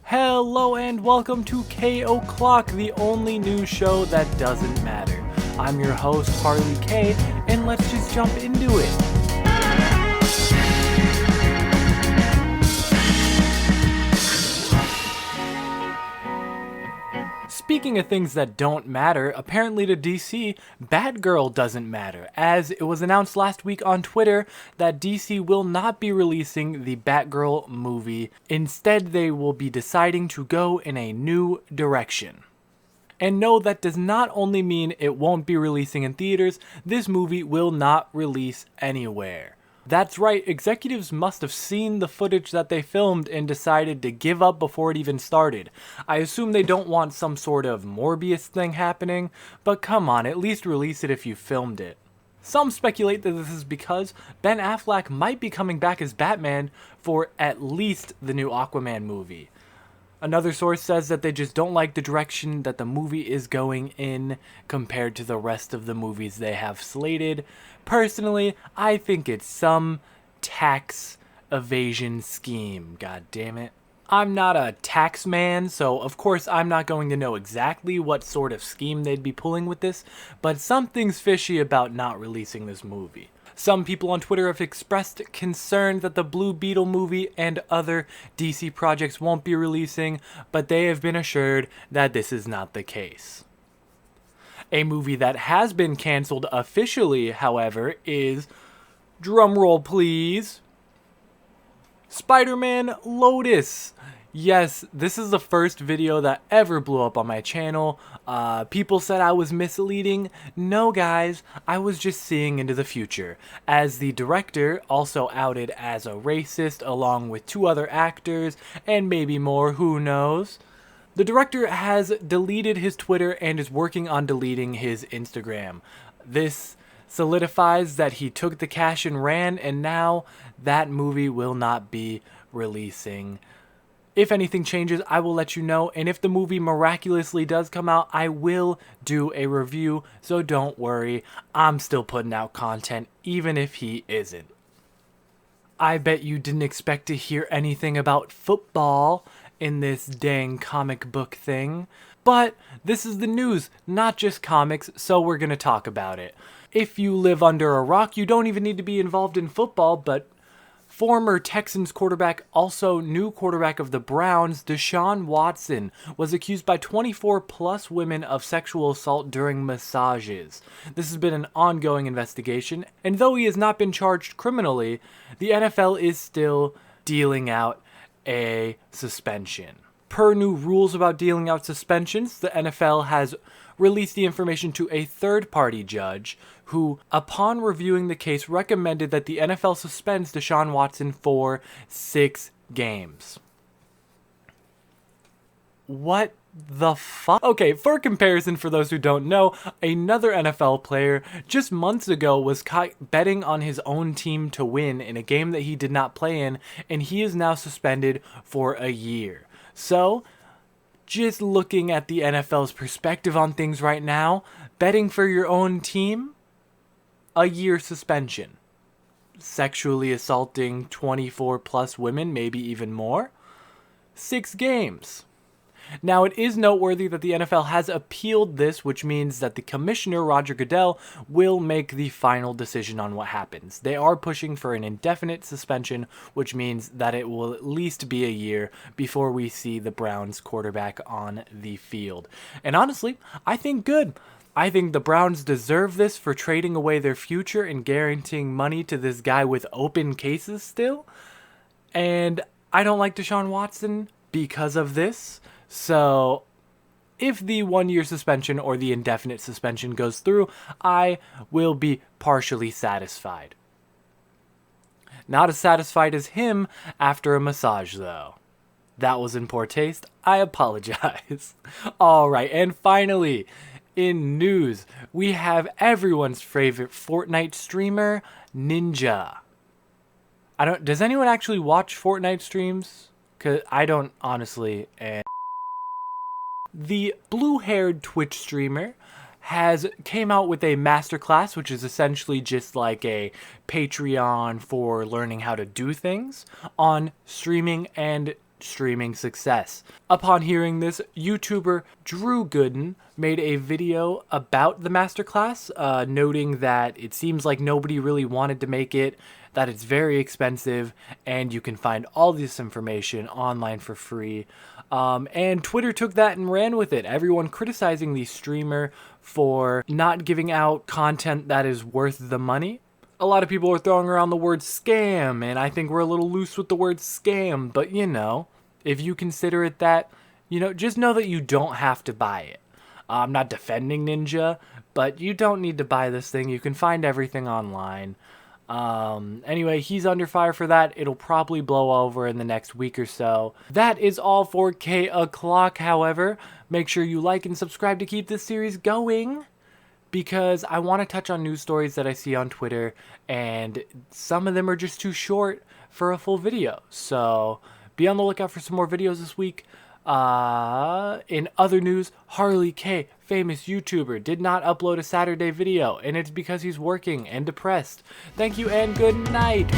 Hello and welcome to KO Clock, the only news show that doesn't matter. I'm your host, Harley K, and let's just jump into it. Speaking of things that don't matter, apparently to DC, Batgirl doesn't matter, as it was announced last week on Twitter that DC will not be releasing the Batgirl movie. Instead, they will be deciding to go in a new direction. And no, that does not only mean it won't be releasing in theaters, this movie will not release anywhere. That's right, executives must have seen the footage that they filmed and decided to give up before it even started. I assume they don't want some sort of Morbius thing happening, but come on, at least release it if you filmed it. Some speculate that this is because Ben Affleck might be coming back as Batman for at least the new Aquaman movie. Another source says that they just don't like the direction that the movie is going in compared to the rest of the movies they have slated. Personally, I think it's some tax evasion scheme, god damn it. I'm not a tax man, so of course I'm not going to know exactly what sort of scheme they'd be pulling with this, but something's fishy about not releasing this movie. Some people on Twitter have expressed concern that the Blue Beetle movie and other DC projects won't be releasing, but they have been assured that this is not the case. A movie that has been canceled officially, however, is, drumroll please, Spider-Man Lotus. Yes, this is the first video that ever blew up on my channel. People said I was misleading. No guys, I was just seeing into the future, as the director, also outed as a racist along with two other actors, and maybe more, who knows. The director has deleted his Twitter and is working on deleting his Instagram. This solidifies that he took the cash and ran, and now that movie will not be releasing. If anything changes, I will let you know, and if the movie miraculously does come out, I will do a review, so don't worry, I'm still putting out content, even if he isn't. I bet you didn't expect to hear anything about football in this dang comic book thing, but this is the news, not just comics, so we're gonna talk about it. If you live under a rock, you don't even need to be involved in football, but former Texans quarterback, also new quarterback of the Browns, Deshawn Watson, was accused by 24 plus women of sexual assault during massages. This has been an ongoing investigation, and though he has not been charged criminally, the NFL is still dealing out a suspension. Per new rules about dealing out suspensions, the NFL has released the information to a third-party judge who, upon reviewing the case, recommended that the NFL suspends Deshawn Watson for 6 games. What the fuck? Okay, for comparison, for those who don't know, another NFL player just months ago was caught betting on his own team to win in a game that he did not play in, and he is now suspended for a year. So, just looking at the NFL's perspective on things right now, betting for your own team, a year suspension. Sexually assaulting 24 plus women, maybe even more, 6 games. Now, it is noteworthy that the NFL has appealed this, which means that the commissioner, Roger Goodell, will make the final decision on what happens. They are pushing for an indefinite suspension, which means that it will at least be a year before we see the Browns quarterback on the field. And honestly, I think good. I think the Browns deserve this for trading away their future and guaranteeing money to this guy with open cases still. And I don't like Deshaun Watson because of this. So, if the 1-year suspension or the indefinite suspension goes through, I will be partially satisfied. Not as satisfied as him after a massage, though. That was in poor taste. I apologize. Alright, and finally, in news, we have everyone's favorite Fortnite streamer, Ninja. Does anyone actually watch Fortnite streams? 'Cause I don't, honestly, and the blue-haired Twitch streamer came out with a masterclass, which is essentially just like a Patreon for learning how to do things on streaming and streaming success. Upon hearing this, YouTuber Drew Gooden made a video about the masterclass, noting that it seems like nobody really wanted to make it, that it's very expensive, and you can find all this information online for free. And Twitter took that and ran with it. Everyone criticizing the streamer for not giving out content that is worth the money. A lot of people are throwing around the word scam, and I think we're a little loose with the word scam, but you know, if you consider it that, you know, just know that you don't have to buy it. I'm not defending Ninja, but you don't need to buy this thing. You can find everything online. Anyway, he's under fire for that. It'll probably blow over in the next week or so. That is all for K O'Clock, however. Make sure you like and subscribe to keep this series going, because I want to touch on news stories that I see on Twitter, and some of them are just too short for a full video. So be on the lookout for some more videos this week. In other news, Harley K, famous YouTuber, did not upload a Saturday video, and it's because he's working and depressed. Thank you and good night.